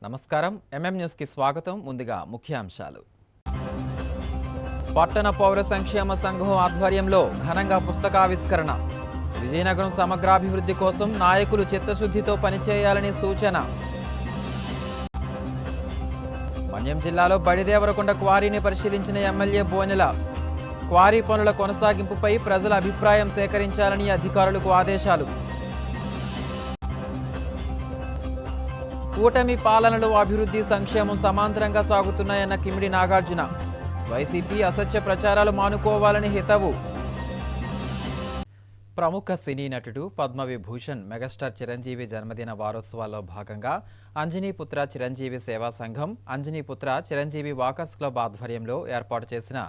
నమస్కారం న్యూస్ కి స్వాగతం ముందుగా ముఖ్యాంశాలు పట్టణ పౌర సంక్షేమ సంఘం ఆధ్వర్యంలో ఘనంగా పుస్తకావిష్కరణ విజయనగరం సమగ్రాభివృద్ధి కోసం నాయకులు చిత్తశుద్ధితో పనిచేయాలని సూచన మన్యం జిల్లాలో బడిదేవరకొండ క్వారీని పరిశీలించిన ఎమ్మెల్యే బోనెల క్వారీ పనుల కొనసాగింపుపై ప్రజల అభిప్రాయం సేకరించాలని అధికారులకు ఆదేశాలు కూటమి పాలనలో అభివృద్ధి సంక్షేమం సమాంతరంగా సాగుతున్నాయన్న కిమిడి నాగార్జున వైసీపీ అసత్య ప్రచారాలు మానుకోవాలని హితవు ప్రముఖ సినీ నటుడు పద్మవిభూషణ్ మెగాస్టార్ చిరంజీవి జన్మదిన వారోత్సవాల్లో భాగంగా అంజనీపుత్ర చిరంజీవి సేవా సంఘం అంజనీపుత్ర చిరంజీవి వాకర్స్ క్లబ్ ఆధ్వర్యంలో ఏర్పాటు చేసిన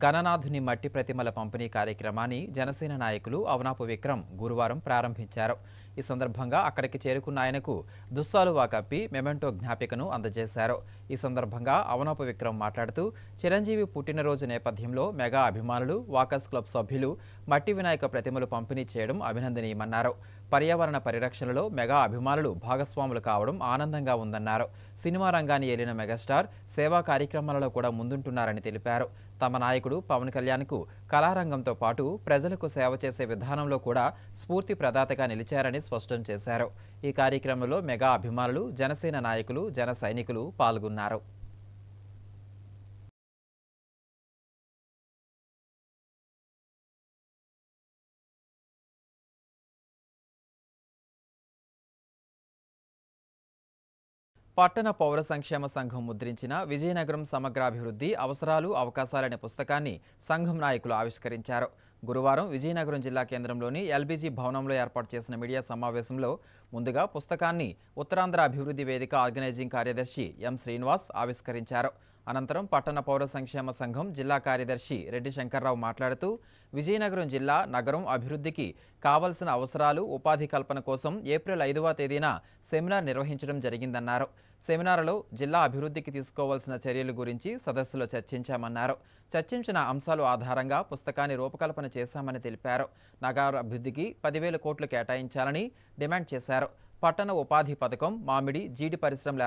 గణనాథుని మట్టి ప్రతిమల పంపిణీ కార్యక్రమాన్ని జనసేన నాయకులు అవనాపు విక్రమ్ గురువారం ప్రారంభించారు. ఈ సందర్భంగా అక్కడికి చేరుకున్న ఆయనకు దుస్సాలువా కప్పి మెమెంటో జ్ఞాపికను అందజేశారు. ఈ సందర్భంగా అవనాపు విక్రమ్ మాట్లాడుతూ చిరంజీవి పుట్టినరోజు నేపథ్యంలో మెగా అభిమానులు వాకర్స్ క్లబ్ సభ్యులు మట్టి వినాయక ప్రతిమలు పంపిణీ చేయడం అభినందనీయమన్నారు. పర్యావరణ పరిరక్షణలో మెగా అభిమానులు భాగస్వాములు కావడం ఆనందంగా ఉందన్నారు. సినిమా రంగాన్ని ఏలిన మెగాస్టార్ సేవా కార్యక్రమాలలో కూడా ముందుంటున్నారని తెలిపారు. తమ నాయకుడు పవన్ కళ్యాణ్కు కళారంగంతో పాటు ప్రజలకు సేవ చేసే విధానంలో కూడా స్ఫూర్తి ప్రదాతగా నిలిచారని స్పష్టం చేశారు. ఈ కార్యక్రమంలో మెగా అభిమానులు జనసేన నాయకులు జన సైనికులు పాల్గొన్నారు. పట్టణ పౌర సంక్షేమ సంఘం ముద్రించిన విజయనగరం సమగ్రాభివృద్ధి అవసరాలు అవకాశాలనే పుస్తకాన్ని సంఘం నాయకులు ఆవిష్కరించారు. గురువారం విజయనగరం జిల్లా కేంద్రంలోని ఎల్బీజీ భవనంలో ఏర్పాటు చేసిన మీడియా సమావేశంలో ముందుగా పుస్తకాన్ని ఉత్తరాంధ్ర అభివృద్ధి వేదిక ఆర్గనైజింగ్ కార్యదర్శి ఎం శ్రీనివాస్ ఆవిష్కరించారు. అనంతరం పట్టణ పౌర సంక్షేమ సంఘం జిల్లా కార్యదర్శి రెడ్డి శంకర్రావు మాట్లాడుతూ విజయనగరం జిల్లా నగరం అభివృద్ధికి కావలసిన అవసరాలు ఉపాధి కల్పన కోసం ఏప్రిల్ 5వ తేదీన సెమినార్ నిర్వహించడం జరిగిందన్నారు. సెమినార్లో జిల్లా అభివృద్ధికి తీసుకోవాల్సిన చర్యల గురించి సదస్సులో చర్చించామన్నారు. చర్చించిన అంశాల ఆధారంగా పుస్తకాన్ని రూపకల్పన చేశామని తెలిపారు. నగరాభివృద్ధికి 10,000 కోట్లు కేటాయించాలని డిమాండ్ చేశారు. పట్టణ ఉపాధి పథకం, మామిడి, జీడి పరిశ్రమలు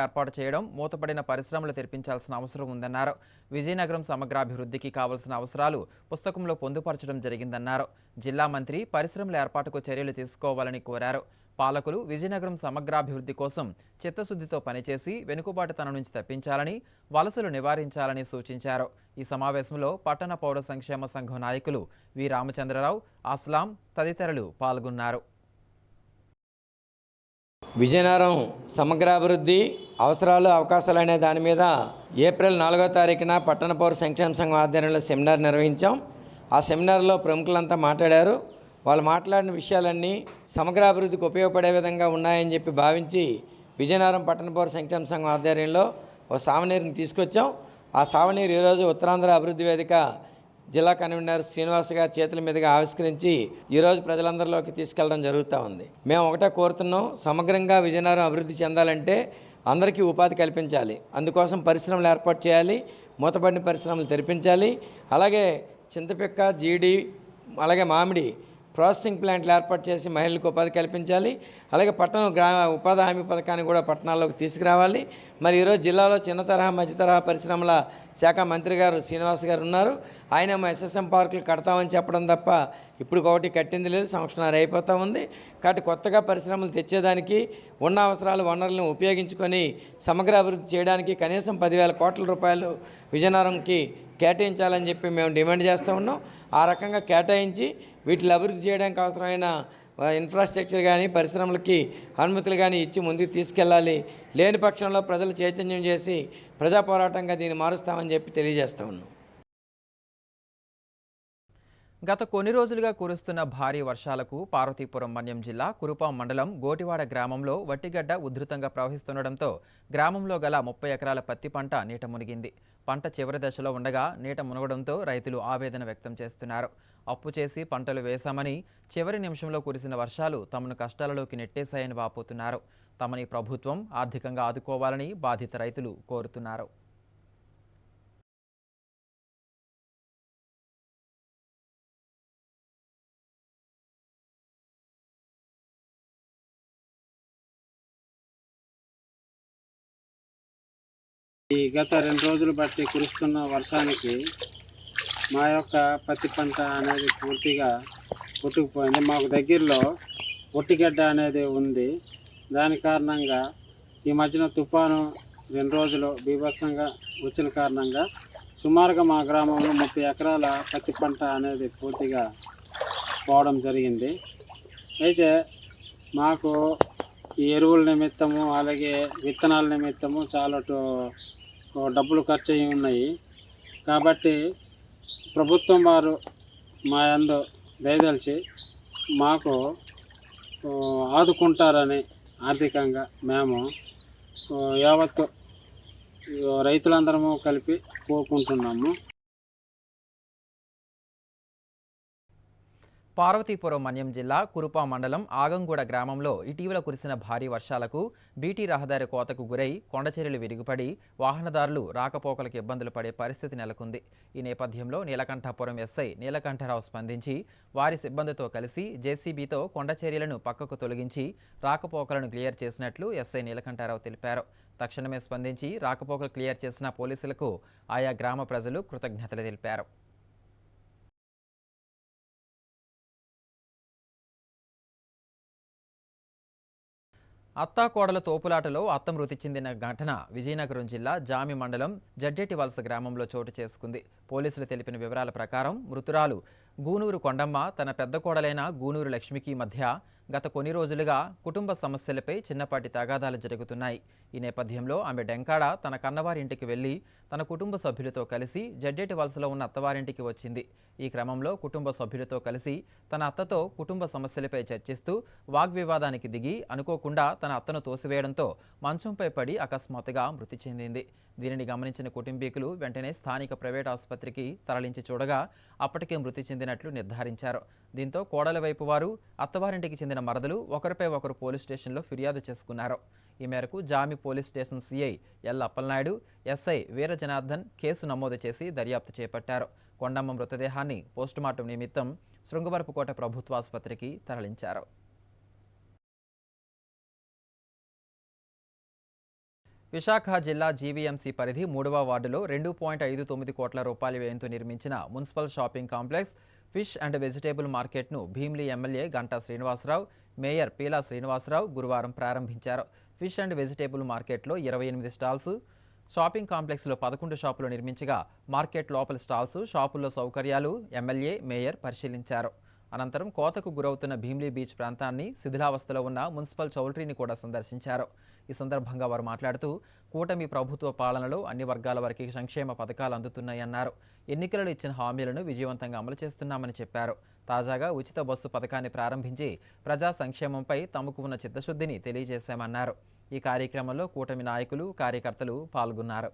ఏర్పాటు చేయడం, మూతపడిన పరిశ్రమలు తెరిపించాల్సిన అవసరం ఉందన్నారు. విజయనగరం సమగ్రాభివృద్ధికి కావాల్సిన అవసరాలు పుస్తకంలో పొందుపరచడం జరిగిందన్నారు. జిల్లా మంత్రి పరిశ్రమల ఏర్పాటుకు చర్యలు తీసుకోవాలని కోరారు. పాలకులు విజయనగరం సమగ్రాభివృద్ధి కోసం చిత్తశుద్ధితో పనిచేసి వెనుకబాటుతనం నుంచి తప్పించాలని, వలసలు నివారించాలని సూచించారు. ఈ సమావేశంలో పట్టణ పౌర సంక్షేమ సంఘం నాయకులు వి రామచంద్రరావు, అస్లాం తదితరులు పాల్గొన్నారు. విజయనగరం సమగ్రాభివృద్ధి అవసరాలు అవకాశాలు అనే దాని మీద ఏప్రిల్ 4వ తారీఖున పట్టణ పౌర సంక్షేమ సంఘం ఆధ్వర్యంలో సెమినార్ నిర్వహించాం. ఆ సెమినార్లో ప్రముఖులంతా మాట్లాడారు. వాళ్ళు మాట్లాడిన విషయాలన్నీ సమగ్రాభివృద్ధికి ఉపయోగపడే విధంగా ఉన్నాయని చెప్పి భావించి విజయనగరం పట్టణ పౌర సంక్షేమ సంఘం ఆధ్వర్యంలో ఒక సావనీరుని తీసుకొచ్చాం. ఆ సావనీరు ఈరోజు ఉత్తరాంధ్ర అభివృద్ధి వేదిక జిల్లా కన్వీనర్ శ్రీనివాస్ గారి చేతుల మీదుగా ఆవిష్కరించి ఈరోజు ప్రజలందరిలోకి తీసుకెళ్ళడం జరుగుతూ ఉంది. మేము ఒకటే కోరుతున్నాం, సమగ్రంగా విజయనగరం అభివృద్ధి చెందాలంటే అందరికీ ఉపాధి కల్పించాలి. అందుకోసం పరిశ్రమలు ఏర్పాటు చేయాలి, మూతపడిన పరిశ్రమలు తెరిపించాలి. అలాగే చింతపిక్క, జీడి, అలాగే మామిడి ప్రాసెసింగ్ ప్లాంట్లు ఏర్పాటు చేసి మహిళలకు ఉపాధి కల్పించాలి. అలాగే పట్టణం ఉపాధి హామీ పథకాన్ని కూడా పట్టణాల్లోకి తీసుకురావాలి. మరి ఈరోజు జిల్లాలో చిన్న తరహా మధ్య తరహా పరిశ్రమల శాఖ మంత్రి గారు శ్రీనివాస్ గారు ఉన్నారు. ఆయన ఎస్ఎస్ఎం పార్కులు కడతామని చెప్పడం తప్ప ఇప్పుడు ఒకటి కట్టింది లేదు, సంవత్సరాలు అయిపోతూ ఉంది. కాబట్టి కొత్తగా పరిశ్రమలు తెచ్చేదానికి ఉన్న వనరులను ఉపయోగించుకొని సమగ్ర అభివృద్ధి చేయడానికి కనీసం 10,000 కోట్ల రూపాయలు విజయనగరంకి కేటాయించాలని చెప్పి మేము డిమాండ్ చేస్తూ ఉన్నాం. ఆ రకంగా కేటాయించి వీటిని అభివృద్ధి చేయడానికి అవసరమైన ఇన్ఫ్రాస్ట్రక్చర్ కానీ పరిశ్రమలకి అనుమతులు కానీ ఇచ్చి ముందుకు తీసుకెళ్ళాలి. లేని పక్షంలో ప్రజలు చైతన్యం చేసి ప్రజా పోరాటంగా దీన్ని మారుస్తామని చెప్పి తెలియజేస్తూ ఉన్నాం. గత కొన్ని రోజులుగా కురుస్తున్న భారీ వర్షాలకు పార్వతీపురం మన్యం జిల్లా కురుపాం మండలం గోటివాడ గ్రామంలో వట్టిగడ్డ ఉధృతంగా ప్రవహిస్తుండటంతో గ్రామంలో గల 30 ఎకరాల పత్తి పంట నీట మునిగింది. పంట చివరి దశలో ఉండగా నీట మునగడంతో రైతులు ఆవేదన వ్యక్తం చేస్తున్నారు. అప్పు చేసి పంటలు వేశామని చివరి నిమిషంలో కురిసిన వర్షాలు తమను కష్టాలలోకి నెట్టేశాయని వాపోతున్నారు. తమని ప్రభుత్వం ఆర్థికంగా ఆదుకోవాలని బాధిత రైతులు కోరుతున్నారు. ఈ గత 2 రోజులు బట్టి కురుస్తున్న వర్షానికి మా యొక్క పత్తి పంట అనేది పూర్తిగా కొట్టుకుపోయింది. మాకు దగ్గరలో ఒట్టిగడ్డ అనేది ఉంది. దాని కారణంగా ఈ మధ్యన తుఫాను 2 రోజులు బీభత్సంగా వచ్చిన కారణంగా సుమారుగా మా గ్రామంలో 30 ఎకరాల పత్తి పంట అనేది పూర్తిగా పోవడం జరిగింది. అయితే మాకు ఈ ఎరువుల నిమిత్తము అలాగే విత్తనాల నిమిత్తము చాలా డబ్బులు ఖర్చు అయి ఉన్నాయి. కాబట్టి ప్రభుత్వం వారు మా యందు దయదలిచి మాకు ఆదుకుంటారని ఆర్థికంగా మేము యావత్తు రైతులందరము కలిపి కోరుకుంటున్నాము. పార్వతీపురం మన్యం జిల్లా కురుపా మండలం ఆగంగూడ గ్రామంలో ఇటీవల కురిసిన భారీ వర్షాలకు బీటీ రహదారి కోతకు గురై కొండచర్యలు విరిగిపడి వాహనదారులు రాకపోకలకు ఇబ్బందులు పడే పరిస్థితి నెలకొంది. ఈ నేపథ్యంలో నీలకంఠపురం ఎస్ఐ నీలకంఠరావు స్పందించి వారి సిబ్బందితో కలిసి జేసీబీతో కొండచర్యలను పక్కకు తొలగించి రాకపోకలను క్లియర్ చేసినట్లు ఎస్ఐ నీలకంఠరావు తెలిపారు. తక్షణమే స్పందించి రాకపోకలు క్లియర్ చేసిన పోలీసులకు ఆయా గ్రామ ప్రజలు కృతజ్ఞతలు తెలిపారు. అత్తాకోడల తోపులాటలో అత్త మృతి చెందిన ఘటన విజయనగరం జిల్లా జామి మండలం జడ్డెటి వలస గ్రామంలో చోటు చేసుకుంది. పోలీసులు తెలిపిన వివరాల ప్రకారం మృతురాలు గూనూరు కొండమ్మ తన పెద్ద కోడలైన గూనూరు లక్ష్మికి మధ్య గత కొన్ని రోజులుగా కుటుంబ సమస్యలపై చిన్నపాటి తగాదాలు జరుగుతున్నాయి. ఈ నేపథ్యంలో ఆమె డెంకాడ తన కన్నవారింటికి వెళ్లి తన కుటుంబ సభ్యులతో కలిసి జడ్డేటి వలసలో ఉన్న అత్తవారింటికి వచ్చింది. ఈ క్రమంలో కుటుంబ సభ్యులతో కలిసి తన అత్తతో కుటుంబ సమస్యలపై చర్చిస్తూ వాగ్వివాదానికి దిగి అనుకోకుండా తన అత్తను తోసివేయడంతో మంచంపై పడి అకస్మాత్తుగా మృతి చెందింది. దీనిని గమనించిన కుటుంబీకులు వెంటనే స్థానిక ప్రైవేట్ ఆసుపత్రికి తరలించి చూడగా అప్పటికే మృతి చెందినట్లు నిర్ధారించారు. దీంతో కోడల వైపు వారు అత్తవారింటికి చెందిన మరదలు ఒకరిపై ఒకరు పోలీస్ స్టేషన్లో ఫిర్యాదు చేసుకున్నారు. ఈ మేరకు Jami police station CI L Appalanaidu, SI Veera Janardhan case నమోదు చేసి దర్యాప్తు చేపట్టారు. కొండమ్మ మృతదేహాన్ని పోస్టుమార్టం నిమిత్తం శృంగవరపుకోట ప్రభుత్వాసుపత్రికి తరలించారు. విశాఖ జిల్లా జీవీఎంసీ పరిధి 3వ వార్డులో 2.59 కోట్ల రూపాయల వ్యయంతో నిర్మించిన municipal shopping complex, fish and vegetable మార్కెట్ను భీమిలి ఎమ్మెల్యే గంటా శ్రీనివాసరావు, మేయర్ పీలా శ్రీనివాసరావు గురువారం ప్రారంభించారు. ఫిష్ అండ్ వెజిటేబుల్ మార్కెట్లో 28 స్టాల్స్, షాపింగ్ కాంప్లెక్స్లో 11 షాపులు నిర్మించగా మార్కెట్ లోపల స్టాల్స్, షాపుల్లో సౌకర్యాలు ఎమ్మెల్యే, మేయర్ పరిశీలించారు. అనంతరం కోతకు గురవుతున్న భీమిలి బీచ్ ప్రాంతాన్ని, శిథిలావస్థలో ఉన్న మున్సిపల్ చౌల్ట్రీని కూడా సందర్శించారు. ఈ సందర్భంగా వారు మాట్లాడుతూ కూటమి ప్రభుత్వ పాలనలో అన్ని వర్గాల వారికి సంక్షేమ పథకాలు అందుతున్నాయన్నారు. ఎన్నికలలో ఇచ్చిన హామీలను విజయవంతంగా అమలు చేస్తున్నామని చెప్పారు. తాజాగా ఉచిత బస్సు పథకాన్ని ప్రారంభించి ప్రజా సంక్షేమంపై తమకు ఉన్న చిత్తశుద్ధిని తెలియజేశామన్నారు. ఈ కార్యక్రమంలో కూటమి నాయకులు, కార్యకర్తలు పాల్గొన్నారు.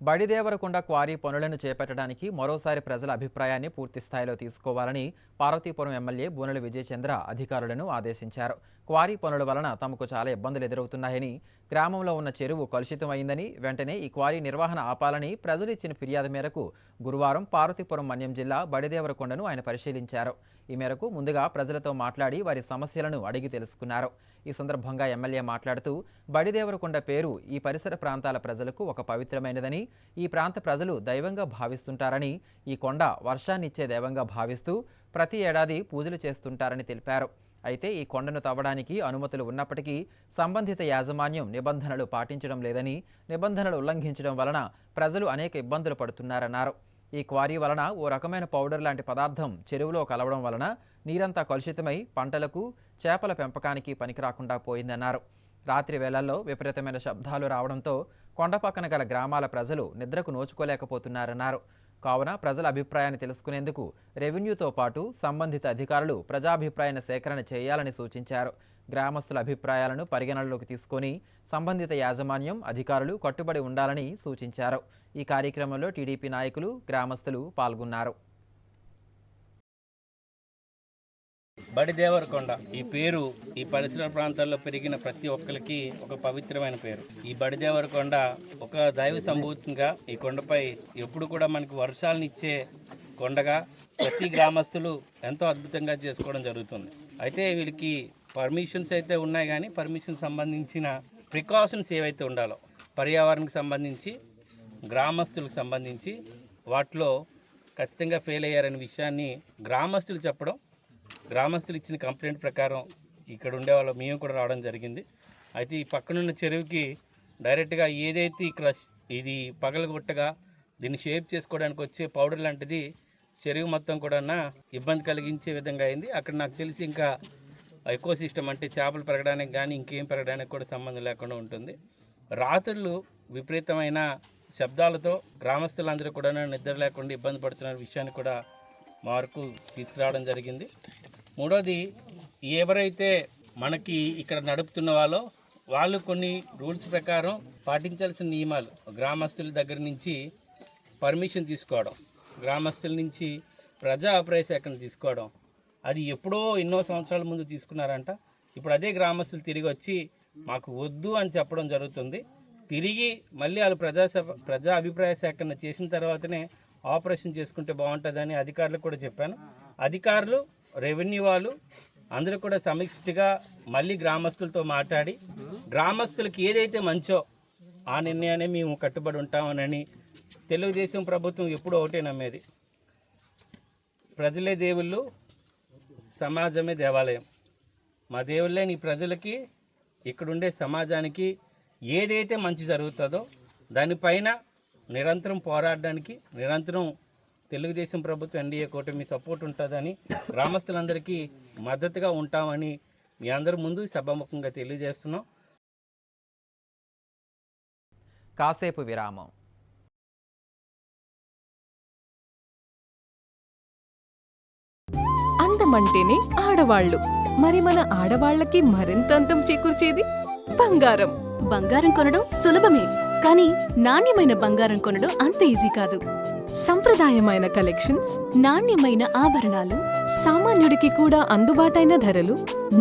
బడిదేవరకొండ క్వారీ పనులను చేపట్టడానికి మరోసారి ప్రజల అభిప్రాయాన్ని పూర్తిస్థాయిలో తీసుకోవాలని పార్వతీపురం ఎమ్మెల్యే బూనెల విజయచంద్ర అధికారులను ఆదేశించారు. క్వారీ పనుల వలన తమకు చాలా ఇబ్బందులు ఎదురవుతున్నాయని, గ్రామంలో ఉన్న చెరువు కలుషితమైందని, వెంటనే ఈ క్వారీ నిర్వహణ ఆపాలని ప్రజలు ఇచ్చిన ఫిర్యాదు మేరకు గురువారం పార్వతీపురం మన్యం జిల్లా బడిదేవరకొండను ఆయన పరిశీలించారు. ఈ మేరకు ముందుగా ప్రజలతో మాట్లాడి వారి సమస్యలను అడిగి తెలుసుకున్నారు. ఈ సందర్భంగా ఎమ్మెల్యే మాట్లాడుతూ బడిదేవరకొండ పేరు ఈ పరిసర ప్రాంతాల ప్రజలకు ఒక పవిత్రమైనదని, ఈ ప్రాంత ప్రజలు దైవంగా భావిస్తుంటారని, ఈ కొండ వర్షాన్నిచ్చే దైవంగా భావిస్తూ ప్రతి ఏడాది పూజలు చేస్తుంటారని తెలిపారు. అయితే ఈ కొండను తవ్వడానికి అనుమతులు ఉన్నప్పటికీ సంబంధిత యాజమాన్యం నిబంధనలు పాటించడం లేదని, నిబంధనలు ఉల్లంఘించడం వలన ప్రజలు అనేక ఇబ్బందులు పడుతున్నారన్నారు. ఈ క్వారీ వలన ఓ రకమైన పౌడర్ లాంటి పదార్థం చెరువులో కలవడం వలన నీరంతా కలుషితమై పంటలకు, చేపల పెంపకానికి పనికిరాకుండా పోయిందన్నారు. రాత్రి వేళల్లో విపరీతమైన శబ్దాలు రావడంతో కొండ పక్కన గల గ్రామాల ప్రజలు నిద్రకు నోచుకోలేకపోతున్నారన్నారు. కావున ప్రజల అభిప్రాయాన్ని తెలుసుకునేందుకు రెవెన్యూతో పాటు సంబంధిత అధికారులు ప్రజాభిప్రాయాన్ని సేకరణ చేయాలని సూచించారు. గ్రామస్తుల అభిప్రాయాలను పరిగణనలోకి తీసుకొని సంబంధిత యాజమాన్యం, అధికారులు కట్టుబడి ఉండాలని సూచించారు. ఈ కార్యక్రమంలో టీడీపీ నాయకులు, గ్రామస్తులు పాల్గొన్నారు. బడిదేవరకొండ ఈ పేరు ఈ పరిసర ప్రాంతాల్లో పెరిగిన ప్రతి ఒక్కరికి ఒక పవిత్రమైన పేరు. ఈ బడిదేవరకొండ ఒక దైవ సంభూతంగా ఈ కొండపై ఎప్పుడు కూడా మనకి వర్షాలనిచ్చే కొండగా ప్రతి గ్రామస్తులు ఎంతో అద్భుతంగా చేసుకోవడం జరుగుతుంది. అయితే వీళ్ళకి పర్మిషన్స్ అయితే ఉన్నాయి, కానీ పర్మిషన్ సంబంధించిన ప్రికాషన్స్ ఏవైతే ఉండాలో పర్యావరణకు సంబంధించి గ్రామస్తులకు సంబంధించి వాటిలో ఖచ్చితంగా ఫెయిల్ అయ్యారనే విషయాన్ని గ్రామస్తులు చెప్పడం, గ్రామస్తులు ఇచ్చిన కంప్లైంట్ ప్రకారం ఇక్కడ ఉండేవాళ్ళు మేము కూడా రావడం జరిగింది. అయితే ఈ పక్కనున్న చెరువుకి డైరెక్ట్గా ఏదైతే ఇది పగలగొట్టగా దీన్ని షేప్ చేసుకోవడానికి వచ్చే పౌడర్ లాంటిది చెరువు మొత్తం కూడా ఇబ్బంది కలిగించే విధంగా అయింది. అక్కడ నాకు తెలిసి ఇంకా ఎకో సిస్టమ్ అంటే చేపలు పెరగడానికి కానీ ఇంకేం పెరగడానికి కూడా సంబంధం లేకుండా ఉంటుంది. రాత్రులు విపరీతమైన శబ్దాలతో గ్రామస్తులందరూ కూడా నిద్ర లేకుండా ఇబ్బంది పడుతున్న విషయాన్ని కూడా మా వరకు తీసుకురావడం జరిగింది. మూడోది, ఎవరైతే మనకి ఇక్కడ నడుపుతున్న వాళ్ళు కొన్ని రూల్స్ ప్రకారం పాటించాల్సిన నియమాలు, గ్రామస్తుల దగ్గర నుంచి పర్మిషన్ తీసుకోవడం, గ్రామస్తుల నుంచి ప్రజా అభిప్రాయ సేకరణ తీసుకోవడం, అది ఎప్పుడో ఎన్నో సంవత్సరాల ముందు తీసుకున్నారంట. ఇప్పుడు అదే గ్రామస్తులు తిరిగి వచ్చి మాకు వద్దు అని చెప్పడం జరుగుతుంది. తిరిగి మళ్ళీ వాళ్ళు ప్రజా అభిప్రాయ సేకరణ చేసిన తర్వాతనే ఆపరేషన్ చేసుకుంటే బాగుంటుందని అధికారులకు కూడా చెప్పాను. అధికారులు, రెవెన్యూ వాళ్ళు అందరూ కూడా సమిష్టిగా మళ్ళీ గ్రామస్తులతో మాట్లాడి గ్రామస్తులకి ఏదైతే మంచో ఆ నిర్ణయాన్ని మేము కట్టుబడి ఉంటామని తెలుగుదేశం ప్రభుత్వం ఎప్పుడూ ఒకటే నమ్మేది, ప్రజలే దేవుళ్ళు, సమాజమే దేవాలయం. మా దేవుళ్ళే నీ ప్రజలకి, ఇక్కడుండే సమాజానికి ఏదైతే మంచి జరుగుతుందో దానిపైన నిరంతరం పోరాడడానికి నిరంతరం తెలుగుదేశం ప్రభుత్వం ఎన్డీఏ కూటమి సపోర్ట్ ఉంటుందని గ్రామస్తులందరికీ మద్దతుగా ఉంటామని మీ అందరి ముందు సభాముఖంగా తెలియజేస్తున్నాం. కాసేపు విరామం. అందమంటేనే ఆడవాళ్ళు, మరి మన ఆడవాళ్ళకి మరింత అందం చేకూర్చేది బంగారం. బంగారం కొనడం సులభమే, కానీ నాణ్యమైన బంగారం కొనడం అంత ఈజీ కాదు. సంప్రదాయమైన కలెక్షన్స్, నాణ్యమైన ఆభరణాలు, సామాన్యుడికి కూడా అందుబాటైన ధరలు,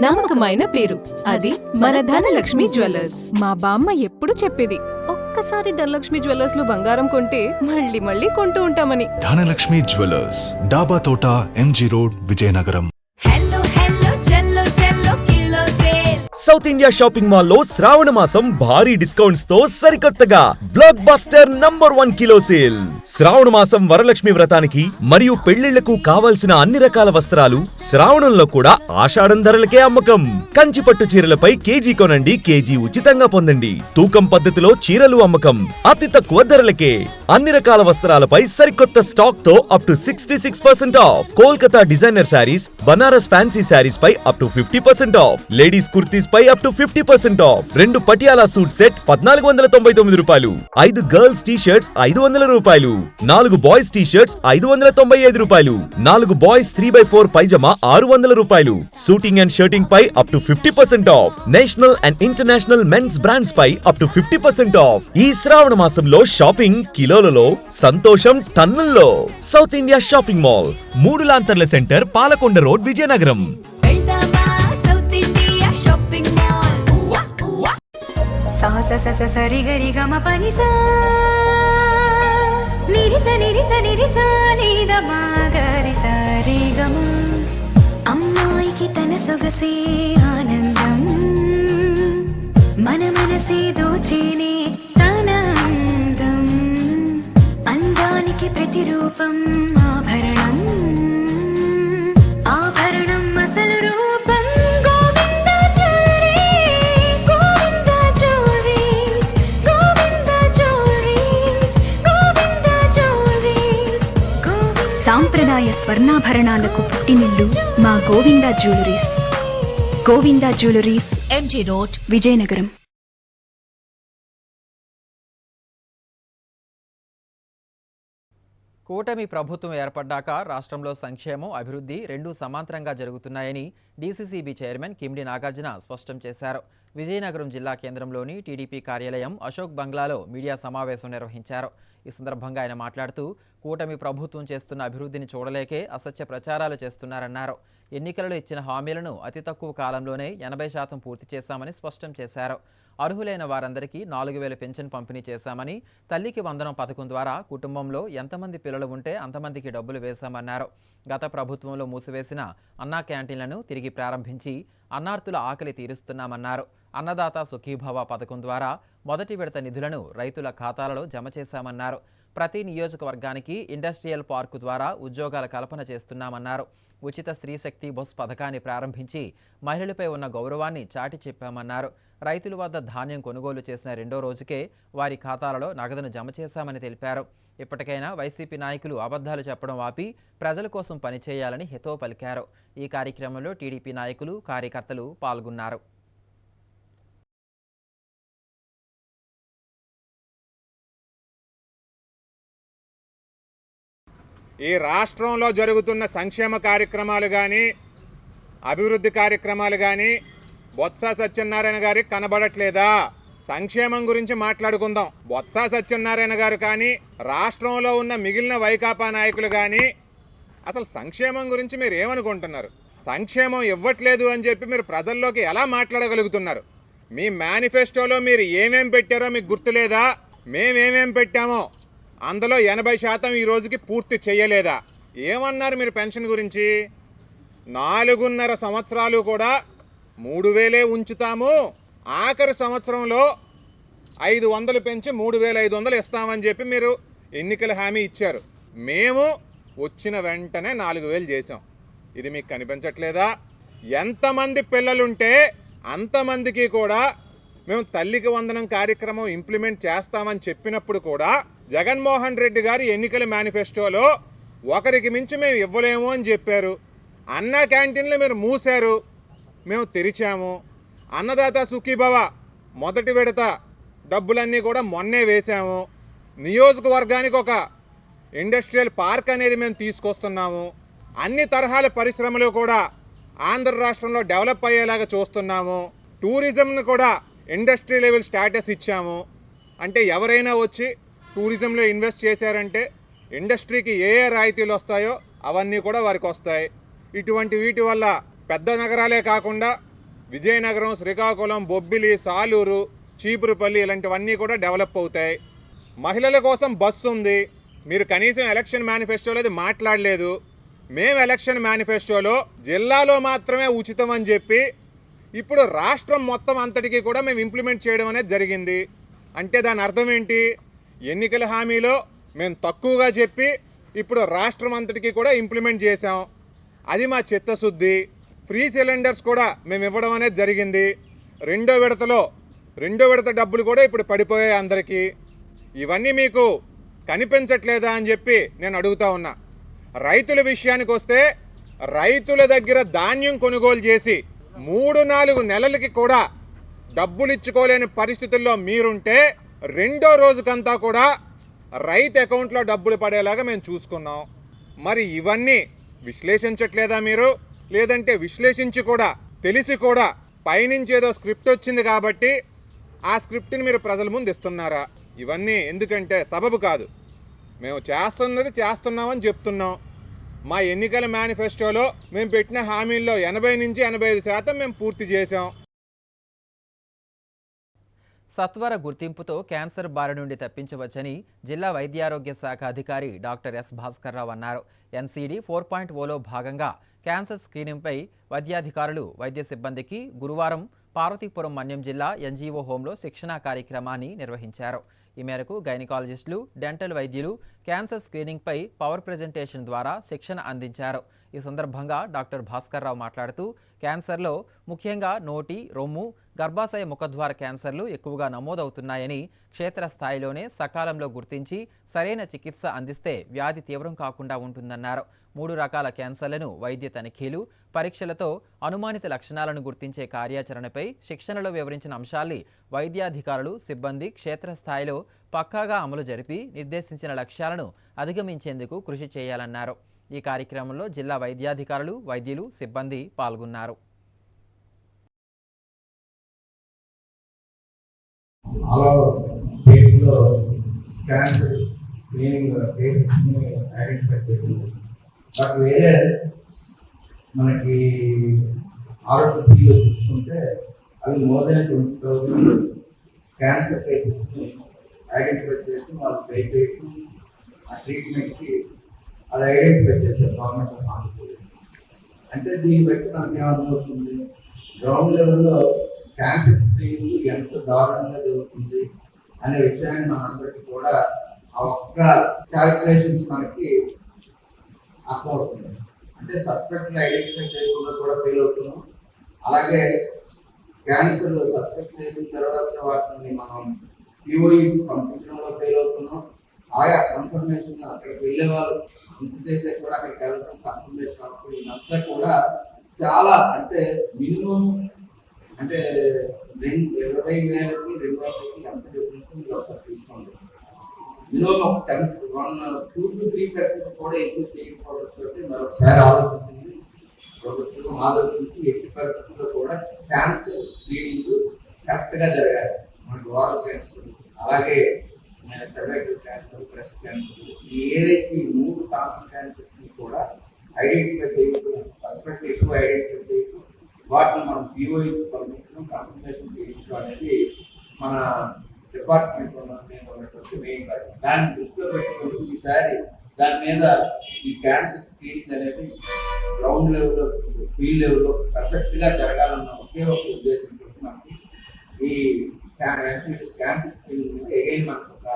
నమ్మకమైన పేరు, అది మన ధనలక్ష్మి జ్యువెలర్స్. మా బామ్మ ఎప్పుడు చెప్పేది, ఒక్కసారి ధనలక్ష్మి జ్యువెలర్స్ లో బంగారం కొంటే మళ్ళీ మళ్ళీ కొంటూ ఉంటామని. ధనలక్ష్మి జ్యువెలర్స్, డాబా తోట, MG road, Vizianagaram. South India shopping mall లో శ్రావణ మాసం భారీ డిస్కౌంట్స్ తో సరికొత్తగా బ్లాక్ బస్టర్ #1 కిలో సేల్. శ్రావణ మాసం వరలక్ష్మి వ్రతానికి మరియు పెళ్లిళ్లకు కావాల్సిన అన్ని రకాల వస్త్రాలు శ్రావణంలో కూడా ఆషాఢం ధరలకే అమ్మకం. కంచి పట్టు చీరలపై కేజీ కొనండి, కేజీ ఉచితంగా పొందండి. తూకం పద్ధతిలో చీరలు అమ్మకం, అతి తక్కువ ధరలకే. అన్ని రకాల వస్త్రాలపై సరికొత్త స్టాక్ తో up to 66% off. Kolkata designer saris, Banaras fancy saris పై up to 50% off. Ladies kurtis పై up to 50% off. 2 Patiala suit set 1499 రూపాయలు. 5 గర్ల్స్ టీ షర్ట్స్ 500 రూపాయలు. 4 బాయ్స్ టీ షర్ట్స్ 595 రూపాయలు. 4 బాయ్స్ 3x4 పైజమా 600 రూపాయలు. షూటింగ్ అండ్ షర్టింగ్ పై up to 50% off. National and international men's brands పై up to 50% off. ఈ శ్రావణ మాసంలో shopping కిలోలలో, సంతోషం టన్నుల్లో. సౌత్ ఇండియా షాపింగ్ మాల్, 3 లాంతర్ల సెంటర్, పాలకొండ రోడ్, విజయనగరం. అమ్మాయికి తన సొగసే ఆనందం, మన మనసే దోచేనే తన అందం. అందానికి ప్రతిరూపం ఆభరణం, ఆభరణం అసలు రూపం. Govinda jewelleries, Govinda jewelleries, Govinda jewelleries, Govinda jewelleries. సాంప్రదాయ స్వర్ణాభరణాలకు పుట్టినిల్లు మా Govinda jewelleries. Govinda jewelleries, MG road, Vizianagaram. కూటమి ప్రభుత్వం ఏర్పడ్డాక రాష్ట్రంలో సంక్షేమం, అభివృద్ధి రెండూ సమాంతరంగా జరుగుతున్నాయని డీసీసీబీ చైర్మన్ కిమిడి నాగార్జున స్పష్టం చేశారు. విజయనగరం జిల్లా కేంద్రంలోని టీడీపీ కార్యాలయం అశోక్ బంగ్లాలో మీడియా సమావేశం నిర్వహించారు. ఈ సందర్భంగా ఆయన మాట్లాడుతూ కూటమి ప్రభుత్వం చేస్తున్న అభివృద్ధిని చూడలేకే అసత్య ప్రచారాలు చేస్తున్నారన్నారు. ఎన్నికలలో ఇచ్చిన హామీలను అతి తక్కువ కాలంలోనే 80% పూర్తి చేశామని స్పష్టం చేశారు. అర్హులైన వారందరికీ 4,000 పెన్షన్ పంపిణీ చేశామని, తల్లికి వందనం పథకం ద్వారా కుటుంబంలో ఎంతమంది పిల్లలు ఉంటే అంతమందికి డబ్బులు వేశామన్నారు. గత ప్రభుత్వంలో మూసివేసిన అన్నా క్యాంటీన్లను తిరిగి ప్రారంభించి అన్నార్తుల ఆకలి తీరుస్తున్నామన్నారు. అన్నదాత సుఖీభవ పథకం ద్వారా మొదటి విడత నిధులను రైతుల ఖాతాలలో జమ చేశామన్నారు. ప్రతి నియోజకవర్గానికి ఇండస్ట్రియల్ పార్కు ద్వారా ఉద్యోగాల కల్పన చేస్తున్నామన్నారు. ఉచిత స్త్రీ శక్తి బస్ పథకాన్ని ప్రారంభించి మహిళలపై ఉన్న గౌరవాన్ని చాటి చెప్పామన్నారు. రైతుల వద్ద ధాన్యం కొనుగోలు చేసిన 2వ రోజుకే వారి ఖాతాలలో నగదును జమ చేశామని తెలిపారు. ఇప్పటికైనా వైసీపీ నాయకులు అబద్ధాలు చెప్పడం ఆపి ప్రజల కోసం పనిచేయాలని హితవు పలికారు. ఈ కార్యక్రమంలో టీడీపీ నాయకులు, కార్యకర్తలు పాల్గొన్నారు. ఈ రాష్ట్రంలో జరుగుతున్న సంక్షేమ కార్యక్రమాలు కానీ, అభివృద్ధి కార్యక్రమాలు కానీ బొత్స సత్యనారాయణ గారికి కనబడట్లేదా? సంక్షేమం గురించి మాట్లాడుకుందాం. బొత్స సత్యనారాయణ గారు కానీ, రాష్ట్రంలో ఉన్న మిగిలిన వైకాపా నాయకులు కానీ అసలు సంక్షేమం గురించి మీరు ఏమనుకుంటున్నారు? సంక్షేమం ఇవ్వట్లేదు అని చెప్పి మీరు ప్రజల్లోకి ఎలా మాట్లాడగలుగుతున్నారు? మీ మేనిఫెస్టోలో మీరు ఏమేం పెట్టారో మీకు గుర్తులేదా? మేమేమేం పెట్టామో అందులో 80% ఈ రోజుకి పూర్తి చేయలేదా? ఏమన్నారు మీరు పెన్షన్ గురించి? 4.5 సంవత్సరాలు కూడా 3,000 ఉంచుతాము, ఆఖరి సంవత్సరంలో 500 పెంచి 3,500 ఇస్తామని చెప్పి మీరు ఎన్నికల హామీ ఇచ్చారు. మేము వచ్చిన వెంటనే 4,000 చేసాం. ఇది మీకు కనిపించట్లేదా? ఎంతమంది పిల్లలుంటే అంతమందికి కూడా మేము తల్లికి వందనం కార్యక్రమం ఇంప్లిమెంట్ చేస్తామని చెప్పినప్పుడు కూడా జగన్మోహన్ రెడ్డి గారి ఎన్నికల మేనిఫెస్టోలో ఒకరికి మించి మేము ఇవ్వలేము అని చెప్పారు. అన్నా క్యాంటీన్లు మీరు మూసారు, మేము తెరిచాము. అన్నదాత సుఖీభవ మొదటి విడత డబ్బులన్నీ కూడా మొన్నే వేశాము. నియోజకవర్గానికి ఒక ఇండస్ట్రియల్ పార్క్ అనేది మేము తీసుకొస్తున్నాము. అన్ని తరహాల పరిశ్రమలు కూడా ఆంధ్ర రాష్ట్రంలో డెవలప్ అయ్యేలాగా చూస్తున్నాము. టూరిజంను కూడా ఇండస్ట్రీ లెవెల్ స్టేటస్ ఇచ్చాము. అంటే ఎవరైనా వచ్చి టూరిజంలో ఇన్వెస్ట్ చేశారంటే ఇండస్ట్రీకి ఏ రాయితీలు వస్తాయో అవన్నీ కూడా వారికి వస్తాయి. ఇటువంటి వీటి వల్ల పెద్ద నగరాలే కాకుండా విజయనగరం, శ్రీకాకుళం, బొబ్బిలి, సాలూరు, చీపురుపల్లి ఇలాంటివన్నీ కూడా డెవలప్ అవుతాయి. మహిళల కోసం బస్సు ఉంది. మీరు కనీసం ఎలక్షన్ మేనిఫెస్టోలో అది మాట్లాడలేదు. మేము ఎలక్షన్ మేనిఫెస్టోలో జిల్లాలో మాత్రమే ఉచితం అని చెప్పి ఇప్పుడు రాష్ట్రం మొత్తం అంతటికీ కూడా మేము ఇంప్లిమెంట్ చేయడం అనేది జరిగింది. అంటే దాని అర్థం ఏంటి? ఎన్నికల హామీలో మేము తక్కువగా చెప్పి ఇప్పుడు రాష్ట్రం అంతటికీ కూడా ఇంప్లిమెంట్ చేసాం. అది మా చిత్తశుద్ధి. ఫ్రీ సిలిండర్స్ కూడా మేము ఇవ్వడం అనేది జరిగింది. రెండో విడత డబ్బులు కూడా ఇప్పుడు పడిపోయాయి అందరికీ. ఇవన్నీ మీకు కనిపించట్లేదా అని చెప్పి నేను అడుగుతా ఉన్నా. రైతుల విషయానికి వస్తే రైతుల దగ్గర ధాన్యం కొనుగోలు చేసి 3-4 నెలలకి కూడా డబ్బులు ఇచ్చుకోలేని పరిస్థితుల్లో మీరుంటే రెండో రోజుకంతా కూడా రైతు అకౌంట్లో డబ్బులు పడేలాగా మేము చూసుకున్నాం. మరి ఇవన్నీ విశ్లేషించట్లేదా మీరు? లేదంటే విశ్లేషించి కూడా తెలిసి కూడా పైనుంచి ఏదో స్క్రిప్ట్ వచ్చింది కాబట్టి ఆ స్క్రిప్ట్ని మీరు ప్రజల ముందు ఇస్తున్నారా? ఇవన్నీ ఎందుకంటే సబబు కాదు. మేము చేస్తున్నది చేస్తున్నామని చెప్తున్నాం. మా ఎన్నికల మేనిఫెస్టోలో మేము పెట్టిన హామీల్లో 80-85% మేము పూర్తి చేశాం. సత్వర గుర్తింపుతో క్యాన్సర్ బారి నుండి తప్పించవచ్చని జిల్లా వైద్యారోగ్య శాఖ అధికారి డాక్టర్ ఎస్ భాస్కర్రావు అన్నారు. NCD 4.0లో భాగంగా క్యాన్సర్ స్క్రీనింగ్పై వైద్యాధికారులు, వైద్య సిబ్బందికి గురువారం పార్వతీపురం మన్యం జిల్లా NGO హోంలో శిక్షణా కార్యక్రమాన్ని నిర్వహించారు. ఈ మేరకు గైనకాలజిస్టులు, డెంటల్ వైద్యులు క్యాన్సర్ స్క్రీనింగ్పై పవర్ ప్రెజెంటేషన్ ద్వారా శిక్షణ అందించారు. ఈ సందర్భంగా డాక్టర్ భాస్కర్రావు మాట్లాడుతూ క్యాన్సర్లో ముఖ్యంగా నోటి, రొమ్ము, గర్భాశయ ముఖద్వార క్యాన్సర్లు ఎక్కువగా నమోదవుతున్నాయని, క్షేత్రస్థాయిలోనే సకాలంలో గుర్తించి సరైన చికిత్స అందిస్తే వ్యాధి తీవ్రం కాకుండా ఉంటుందన్నారు. 3 రకాల క్యాన్సర్లను వైద్య తనిఖీలు, పరీక్షలతో అనుమానిత లక్షణాలను గుర్తించే కార్యాచరణపై శిక్షణలో వివరించిన అంశాల్ని వైద్యాధికారులు, సిబ్బంది క్షేత్రస్థాయిలో పక్కాగా అమలు జరిపి నిర్దేశించిన లక్ష్యాలను అధిగమించేందుకు కృషి చేయాలన్నారు. ఈ కార్యక్రమంలో జిల్లా వైద్యాధికారులు, వైద్యులు, సిబ్బంది పాల్గొన్నారు. But whereas మనకి ఆరోగ్యశ్రీలో చూసుకుంటే అవి more than 20,000 cancer cases identify చేసి వాళ్ళు భయపెట్టి ఆ ట్రీట్మెంట్కి అది ఐడెంటిఫై చేశారు గవర్నమెంట్ ఆఫ్ ఆంధ్రప్రదేశ్. అంటే దీన్ని బట్టి మనకి ఏమర్థమవుతుంది, గ్రౌండ్ లెవెల్లో క్యాన్సర్ స్క్రీనింగ్ ఎంత దారుణంగా జరుగుతుంది అనే విషయాన్ని మనందరికీ కూడా ఆ ఒక్క క్యాలిక్యులేషన్స్ మనకి అర్థమవుతుంది. అంటే సస్పెక్ట్ని ఐడెంటిఫై చేయకుండా కూడా ఫెయిల్ అవుతున్నాం. అలాగే క్యాన్సర్ సస్పెక్ట్ చేసిన తర్వాత వాటిని మనం POEs పంపించడంలో ఫెయిల్ అవుతున్నాం. అలాగే కన్ఫర్మేషన్ అక్కడికి వెళ్ళే వాళ్ళు ఇంత చేసే కూడా అక్కడికి వెళ్ళడం కన్ఫర్మేషన్ అవుతుంది. ఇదంతా కూడా చాలా అంటే మినిమం అంటే 20,000కి 2,000కి ఎంత డిఫరెన్స్ మీరు ఒకసారి తీసుకోండి. మినిమం ఒక 2 to 3% కూడా ఎక్కువ చేయకపోవడంతో మరొకసారి ఆలోచించింది ప్రభుత్వం ఆలోచించి 80% కూడా క్యాన్సర్ స్క్రీనింగ్ కరెక్ట్గా జరగాలి. మనకు ఓరల్ క్యాన్సర్, అలాగే సర్వైకల్ క్యాన్సర్, బ్రెస్ట్ క్యాన్సర్, ఏదైతే ఈ 3 కామన్ క్యాన్సర్స్ని కూడా ఐడెంటిఫై చేయడం, సస్పెక్ట్ ఎక్కువ ఐడెంటిఫై చేయడం, వాటిని మనం POEs పంపించడం, కన్ఫర్మేషన్ చేయించడం అనేది మన డిపార్ట్మెంట్ ఉన్నటువంటి మెయిన్ కార్యం. దాన్ని దృష్టిలో పెట్టుకొని ఈసారి దాని మీద ఈ క్యాన్సర్ స్క్రీనింగ్ అనేది గ్రౌండ్ లెవెల్లో, ఫీల్డ్ లెవెల్లో పర్ఫెక్ట్గా జరగాలన్న ఒకే ఒక ఉద్దేశంతో మనకి ఈ క్యాన్సర్ స్క్రీనింగ్ మీద అగైన్ మనకు ఒక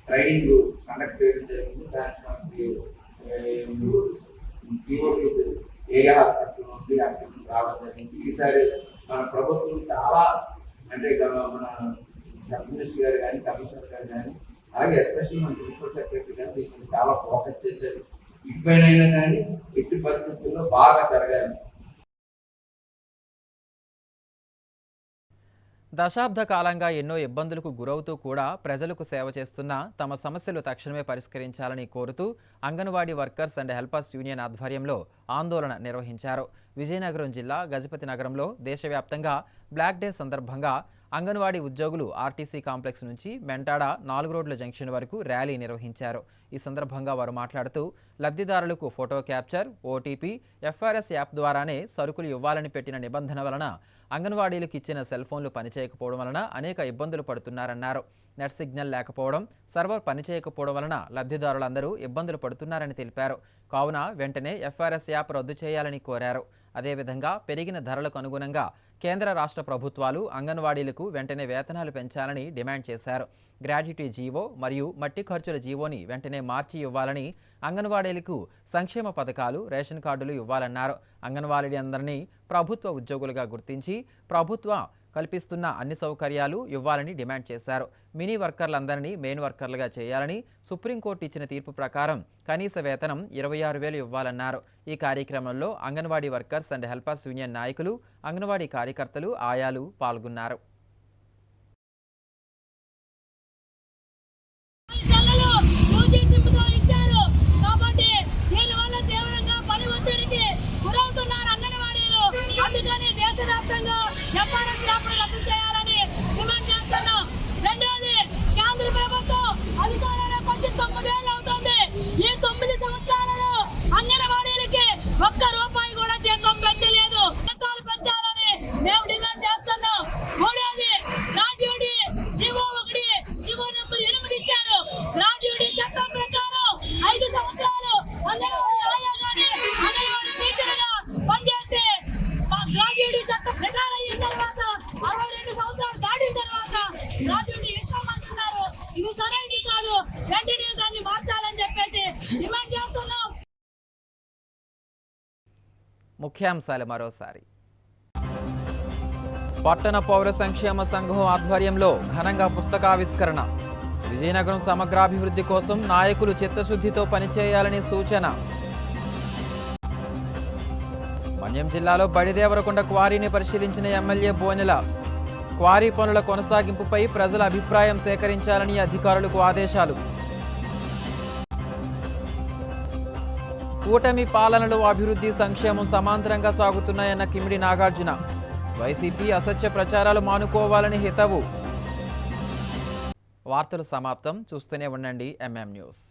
ట్రైనింగ్ కండక్ట్ చేయడం జరిగింది. దానికి మనకి POEs ఏరియా హాస్పిటల్ ఉంది, అక్కడ రావడం జరిగింది. ఈసారి మన ప్రభుత్వం చాలా అంటే మన మినిస్టర్ గారు కానీ, కమిషనర్ గారు కానీ, అలాగే ఎస్పెషల్లీ మన ప్రిన్సిపల్ సెక్రటరీ గారు దీన్ని చాలా ఫోకస్ చేశారు. ఇటుపైనైనా కానీ ఎట్టి పరిస్థితుల్లో బాగా జరగాలి. దశాబ్ద కాలంగా ఎన్నో ఇబ్బందులకు గురవుతూ కూడా ప్రజలకు సేవ చేస్తున్న తమ సమస్యలు తక్షణమే పరిష్కరించాలని కోరుతూ anganwadi workers and helpers union ఆధ్వర్యంలో ఆందోళన నిర్వహించారు. విజయనగరం జిల్లా గజపతి నగరంలో దేశవ్యాప్తంగా బ్లాక్ డే సందర్భంగా అంగన్వాడీ ఉద్యోగులు ఆర్టీసీ కాంప్లెక్స్ నుంచి మెంటాడ 4 రోడ్ల జంక్షన్ వరకు ర్యాలీ నిర్వహించారు. ఈ సందర్భంగా వారు మాట్లాడుతూ లబ్ధిదారులకు photo capture, OTP, FRS app ద్వారానే సరుకులు ఇవ్వాలని పెట్టిన నిబంధన వలన అంగన్వాడీలకు ఇచ్చిన సెల్ ఫోన్లు పనిచేయకపోవడం వలన అనేక ఇబ్బందులు పడుతున్నారన్నారు. నెట్ సిగ్నల్ లేకపోవడం, సర్వర్ పనిచేయకపోవడం వలన లబ్ధిదారులందరూ ఇబ్బందులు పడుతున్నారని తెలిపారు. కావున వెంటనే FRS యాప్ రద్దు చేయాలని కోరారు. అదేవిధంగా పెరిగిన ధరలకు అనుగుణంగా కేంద్ర రాష్ట్ర ప్రభుత్వాలు అంగన్వాడీలకు వెంటనే వేతనాలు పెంచాలని డిమాండ్ చేశారు. గ్రాడ్యుటీ జీవో మరియు మట్టి ఖర్చుల జీవోని వెంటనే మార్చి ఇవ్వాలని, అంగన్వాడీలకు సంక్షేమ పథకాలు, రేషన్ కార్డులు ఇవ్వాలన్నారు. అంగన్వాడీ అందరినీ ప్రభుత్వ ఉద్యోగులుగా గుర్తించి ప్రభుత్వ కల్పిస్తున్న అన్ని సౌకర్యాలు ఇవ్వాలని డిమాండ్ చేశారు. మినీ వర్కర్లందరినీ మెయిన్ వర్కర్లుగా చేయాలని, సుప్రీంకోర్టు ఇచ్చిన తీర్పు ప్రకారం కనీస వేతనం 26,000 ఇవ్వాలన్నారు. ఈ కార్యక్రమంలో anganwadi workers and helpers union నాయకులు, అంగన్వాడీ కార్యకర్తలు, ఆయాలు పాల్గొన్నారు. ముఖ్యాంశాలు మరోసారి. పట్టణ పౌర సంక్షేమ సంఘం ఆధ్వర్యంలో ఘనంగా పుస్తకావిష్కరణ. విజయనగరం సమగ్రాభివృద్ధి కోసం నాయకులు చిత్తశుద్ధితో పనిచేయాలని సూచన. మన్యం జిల్లాలో బడిదేవరకొండ క్వారీని పరిశీలించిన ఎమ్మెల్యే బోనెల. క్వారీ పనుల కొనసాగింపుపై ప్రజల అభిప్రాయం సేకరించాలని అధికారులకు ఆదేశాలు. కూటమి పాలనలో అభివృద్ధి, సంక్షేమం సమాంతరంగా సాగుతున్నాయన్న కిమిడి నాగార్జున. వైసీపీ అసత్య ప్రచారాలు మానుకోవాలని హితవు. వార్తలు సమాప్తం. చూస్తూనే ఉండండి MM న్యూస్.